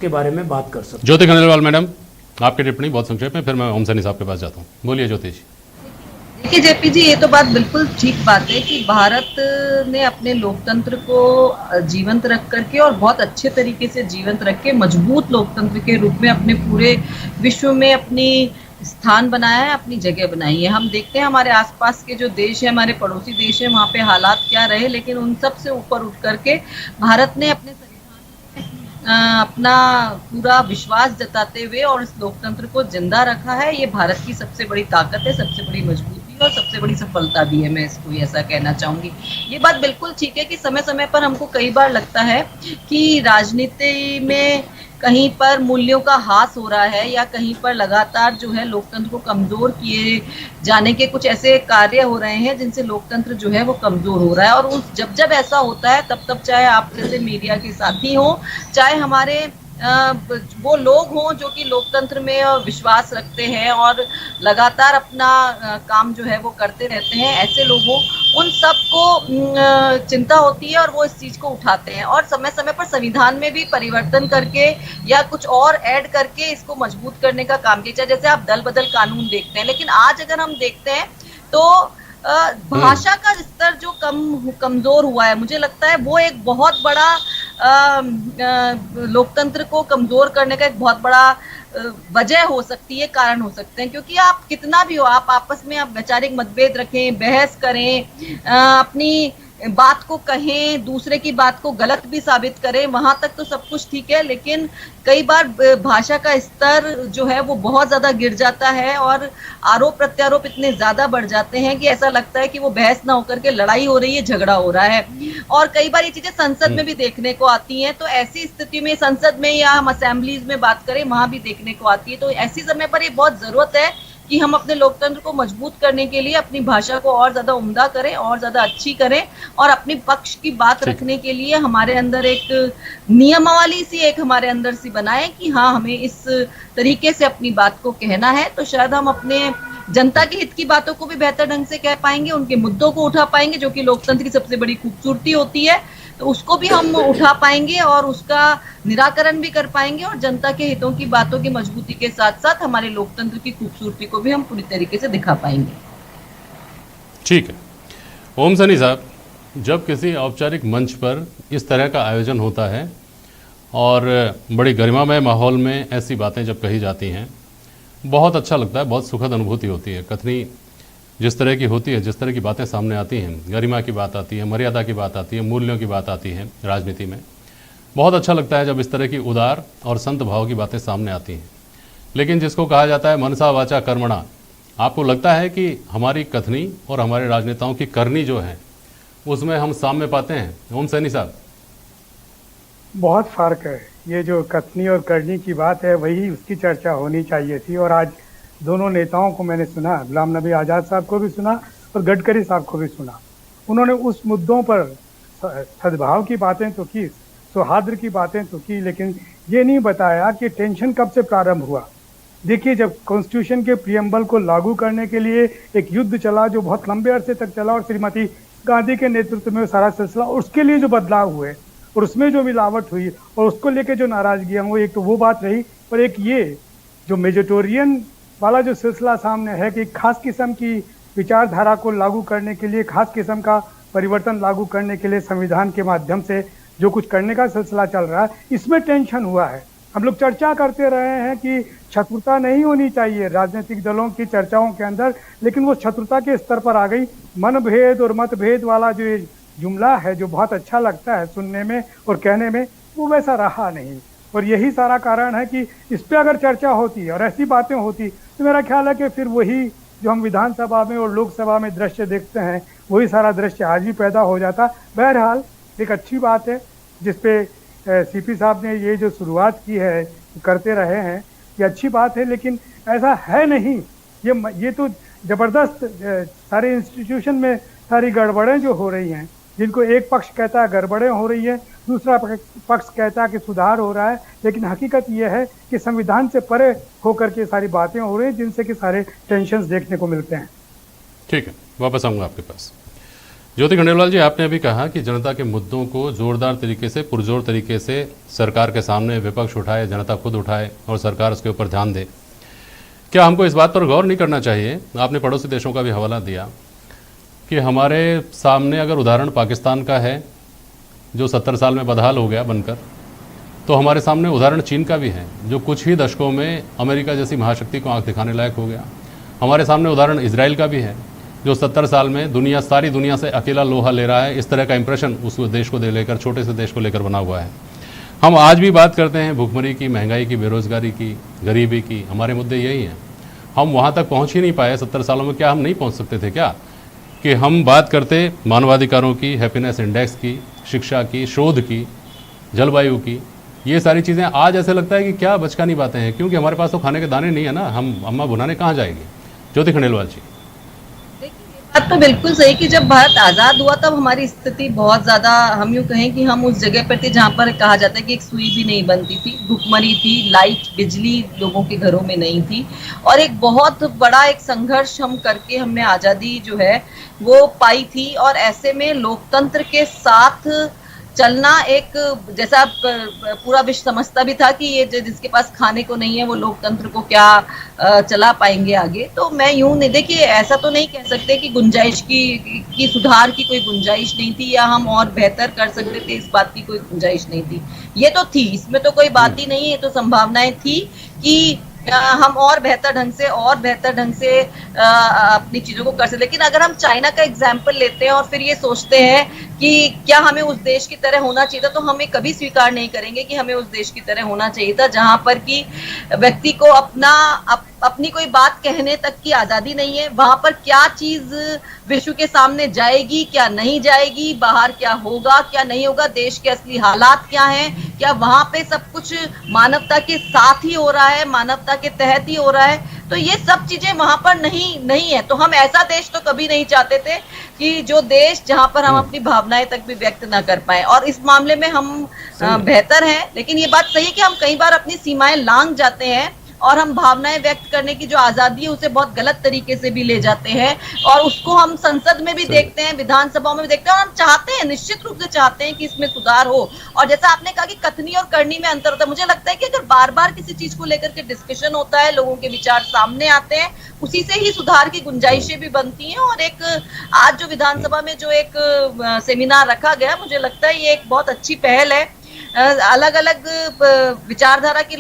के बारे में बात कर सकते। ज्योति खंडेलवाल मैडम, आपकी टिप्पणी बहुत संक्षेप में, फिर मैं ओम सैनी साहब के पास जाता हूँ। बोलिए ज्योति जी। देखिए जेपी जी, ये तो बात बिल्कुल ठीक बात है कि भारत ने अपने लोकतंत्र को जीवंत रख करके और बहुत अच्छे तरीके से जीवंत रख के मजबूत लोकतंत्र के रूप में अपने पूरे विश्व में अपनी स्थान बनाया है, अपनी जगह बनाई है। हम देखते हैं हमारे आसपास के जो देश है, हमारे पड़ोसी देश है, वहाँ पे हालात क्या रहे, लेकिन उन सब से ऊपर उठ करके भारत ने अपने अपना पूरा विश्वास जताते हुए और इस लोकतंत्र को जिंदा रखा है। ये भारत की सबसे बड़ी ताकत है, सबसे बड़ी मजबूती और सबसे बड़ी सफलता भी है। मैं इसको ऐसा कहना चाहूंगी। ये बात बिल्कुल ठीक है कि समय समय पर हमको कई बार लगता है कि राजनीति में कहीं पर मूल्यों का ह्रास हो रहा है या कहीं पर लगातार जो है लोकतंत्र को कमजोर किए जाने के कुछ ऐसे कार्य हो रहे हैं जिनसे लोकतंत्र जो है वो कमजोर हो रहा है। और उस जब ऐसा होता है तब चाहे आप जैसे मीडिया के साथी हों, चाहे हमारे वो लोग हों जो कि लोकतंत्र में विश्वास रखते हैं और लगातार अपना काम जो है वो करते रहते हैं, ऐसे लोगों उन सबको चिंता होती है और वो इस चीज को उठाते हैं और समय समय पर संविधान में भी परिवर्तन करके या कुछ और ऐड करके इसको मजबूत करने का काम किया। जैसे आप दल बदल कानून देखते हैं, लेकिन आज अगर हम देखते हैं तो भाषा का स्तर जो कमजोर हुआ है, मुझे लगता है वो एक बहुत बड़ा लोकतंत्र को कमजोर करने का एक बहुत बड़ा वजह हो सकती है, कारण हो सकते हैं। क्योंकि आप कितना भी हो, आप आपस में आप वैचारिक मतभेद रखें, बहस करें, अपनी बात को कहें, दूसरे की बात को गलत भी साबित करें, वहां तक तो सब कुछ ठीक है। लेकिन कई बार भाषा का स्तर जो है वो बहुत ज्यादा गिर जाता है और आरोप प्रत्यारोप इतने ज्यादा बढ़ जाते हैं कि ऐसा लगता है कि वो बहस ना होकर के लड़ाई हो रही है, झगड़ा हो रहा है। और कई बार ये चीजें संसद में भी देखने को आती हैं। तो ऐसी स्थिति में संसद में या हम असेंबलीज में बात करें, वहां भी देखने को आती है। तो ऐसी समय पर ये बहुत जरूरत है कि हम अपने लोकतंत्र को मजबूत करने के लिए अपनी भाषा को और ज्यादा उम्दा करें और ज्यादा अच्छी करें और अपने पक्ष की बात रखने के लिए हमारे अंदर एक नियमावली सी एक हमारे अंदर सी बनाए कि हाँ, हमें इस तरीके से अपनी बात को कहना है। तो शायद हम अपने जनता के हित की बातों को भी बेहतर ढंग से कह पाएंगे, उनके मुद्दों को उठा पाएंगे, जो कि लोकतंत्र की सबसे बड़ी खूबसूरती होती है। तो उसको भी हम उठा पाएंगे और उसका निराकरण भी कर पाएंगे और जनता के हितों की बातों की मजबूती के साथ साथ हमारे लोकतंत्र की खूबसूरती को भी हम पूरी तरीके से दिखा पाएंगे। ठीक है ओम सैनी साहब, जब किसी औपचारिक मंच पर इस तरह का आयोजन होता है और बड़ी गरिमामय माहौल में ऐसी बातें जब कही जाती हैं, बहुत अच्छा लगता है, बहुत सुखद अनुभूति होती है। कथनी जिस तरह की होती है, जिस तरह की बातें सामने आती हैं, गरिमा की बात आती है, मर्यादा की बात आती है, मूल्यों की बात आती है राजनीति में, बहुत अच्छा लगता है जब इस तरह की उदार और संत भाव की बातें सामने आती हैं। लेकिन जिसको कहा जाता है मनसा वाचा कर्मणा, आपको लगता है कि हमारी कथनी और हमारे राजनेताओं की करनी जो है उसमें हम साम्य पाते हैं? ओम सैनी साहब, बहुत फर्क है। ये जो कथनी और करनी की बात है, वही उसकी चर्चा होनी चाहिए थी। और आज दोनों नेताओं को मैंने सुना, गुलाम नबी आज़ाद साहब को भी सुना और गडकरी साहब को भी सुना। उन्होंने उस मुद्दों पर सद्भाव की बातें तो की, सौहार्द की बातें तो की, लेकिन ये नहीं बताया कि टेंशन कब से प्रारंभ हुआ। देखिए, जब कॉन्स्टिट्यूशन के प्रियम्बल को लागू करने के लिए एक युद्ध चला जो बहुत लंबे अरसे तक चला और श्रीमती गांधी के नेतृत्व में सारा सिलसिला, उसके लिए जो बदलाव हुए और उसमें जो मिलावट हुई और उसको लेके जो नाराजगियां हुई, एक तो वो बात रही। और एक ये जो मेजोरिटेरियन वाला जो सिलसिला सामने है कि खास किस्म की विचारधारा को लागू करने के लिए, खास किस्म का परिवर्तन लागू करने के लिए संविधान के माध्यम से जो कुछ करने का सिलसिला चल रहा है, इसमें टेंशन हुआ है। हम लोग चर्चा करते रहे हैं कि शत्रुता नहीं होनी चाहिए राजनीतिक दलों की चर्चाओं के अंदर, लेकिन वो शत्रुता के स्तर पर आ गई। मनभेद और मतभेद वाला जो जुमला है, जो बहुत अच्छा लगता है सुनने में और कहने में, वो वैसा रहा नहीं। और यही सारा कारण है कि इस पर अगर चर्चा होती और ऐसी बातें होती तो मेरा ख्याल है कि फिर वही जो हम विधानसभा में और लोकसभा में दृश्य देखते हैं, वही सारा दृश्य आज भी पैदा हो जाता। बहरहाल एक अच्छी बात है जिसपे सीपी साहब ने ये जो शुरुआत की है, करते रहे हैं, ये अच्छी बात है। लेकिन ऐसा है नहीं, ये तो ज़बरदस्त सारे इंस्टीट्यूशन में सारी गड़बड़ें जो हो रही हैं, जिनको एक पक्ष कहता है गड़बड़ें हो रही है, दूसरा पक्ष कहता है कि सुधार हो रहा है, लेकिन हकीकत यह है कि संविधान से परे होकर के सारी बातें हो रही हैं जिनसे कि सारे टेंशन्स देखने को मिलते हैं। ठीक है, वापस आऊँगा आपके पास। ज्योति खंडेलवाल जी, आपने अभी कहा कि जनता के मुद्दों को जोरदार तरीके से, पुरजोर तरीके से सरकार के सामने विपक्ष उठाए, जनता खुद उठाए और सरकार उसके ऊपर ध्यान दे। क्या हमको इस बात पर गौर नहीं करना चाहिए, आपने पड़ोसी देशों का भी हवाला दिया, कि हमारे सामने अगर उदाहरण पाकिस्तान का है जो 70 साल में बदहाल हो गया बनकर, तो हमारे सामने उदाहरण चीन का भी है जो कुछ ही दशकों में अमेरिका जैसी महाशक्ति को आंख दिखाने लायक हो गया। हमारे सामने उदाहरण इजराइल का भी है जो 70 साल में सारी दुनिया से अकेला लोहा ले रहा है। इस तरह का इंप्रेशन उस देश को लेकर, छोटे से देश को लेकर बना हुआ है। हम आज भी बात करते हैं भुखमरी की, महंगाई की, बेरोजगारी की, गरीबी की, हमारे मुद्दे यही हैं। हम वहाँ तक पहुँच ही नहीं पाए 70 सालों में। क्या हम नहीं पहुँच सकते थे क्या कि हम बात करते मानवाधिकारों की, हैप्पीनेस इंडेक्स की, शिक्षा की, शोध की, जलवायु की, ये सारी चीज़ें आज ऐसे लगता है कि क्या बचकानी बातें हैं, क्योंकि हमारे पास तो खाने के दाने नहीं है ना। हम अम्मा बुनाने कहाँ जाएगी? ज्योति खंडेलवाल जी। बात तो बिल्कुल सही कि जब भारत आजाद हुआ तब हमारी स्थिति बहुत ज्यादा, हम यूं कहें कि हम उस जगह पर थे जहां पर कहा जाता है कि एक सुई भी नहीं बनती थी, भुखमरी थी, लाइट बिजली लोगों के घरों में नहीं थी, और एक बहुत बड़ा एक संघर्ष हम करके हमने आजादी जो है वो पाई थी। और ऐसे में लोकतंत्र के साथ चलना, एक जैसा पूरा विश्व समझता भी था कि ये जिसके पास खाने को नहीं है वो लोकतंत्र को क्या चला पाएंगे आगे। तो मैं यूं नहीं, देखिए ऐसा तो नहीं कह सकते कि गुंजाइश की सुधार की कोई गुंजाइश नहीं थी या हम और बेहतर कर सकते थे, इस बात की कोई गुंजाइश नहीं थी। ये तो थी, इसमें तो कोई बात ही नहीं है, तो संभावनाएं थी कि हम और बेहतर ढंग से अपनी चीजों को कर सकते। लेकिन अगर हम चाइना का एग्जाम्पल लेते हैं और फिर ये सोचते हैं कि क्या हमें उस देश की तरह होना चाहिए था, तो हमें कभी स्वीकार नहीं करेंगे कि हमें उस देश की तरह होना चाहिए था जहां पर कि व्यक्ति को अपनी कोई बात कहने तक की आजादी नहीं है। वहां पर क्या चीज विश्व के सामने जाएगी, क्या नहीं जाएगी, बाहर क्या होगा, क्या नहीं होगा, देश के असली हालात क्या हैं, क्या वहां पे सब कुछ मानवता के साथ ही हो रहा है, मानवता के तहत ही हो रहा है, तो ये सब चीजें वहां पर नहीं है। तो हम ऐसा देश तो कभी नहीं चाहते थे कि जो देश जहां पर हम अपनी भावनाएं तक भी व्यक्त ना कर पाए, और इस मामले में हम बेहतर हैं। लेकिन ये बात सही है कि हम कई बार अपनी सीमाएं लांघ जाते हैं और हम भावनाएं व्यक्त करने की जो आजादी है उसे बहुत गलत तरीके से भी ले जाते हैं, और उसको हम संसद में भी देखते हैं, विधानसभा में भी देखते हैं, और हम चाहते हैं, निश्चित रूप से चाहते हैं कि इसमें सुधार हो। और जैसा आपने कहा कि कथनी और करनी में अंतर होता है, मुझे लगता है कि अगर बार बार किसी चीज को लेकर के डिस्कशन होता है, लोगों के विचार सामने आते हैं, उसी से ही सुधार की गुंजाइशें भी बनती हैं। और एक आज जो विधानसभा में जो एक सेमिनार रखा गया, मुझे लगता है ये एक बहुत अच्छी पहल है। अलग अलग विचारधारा की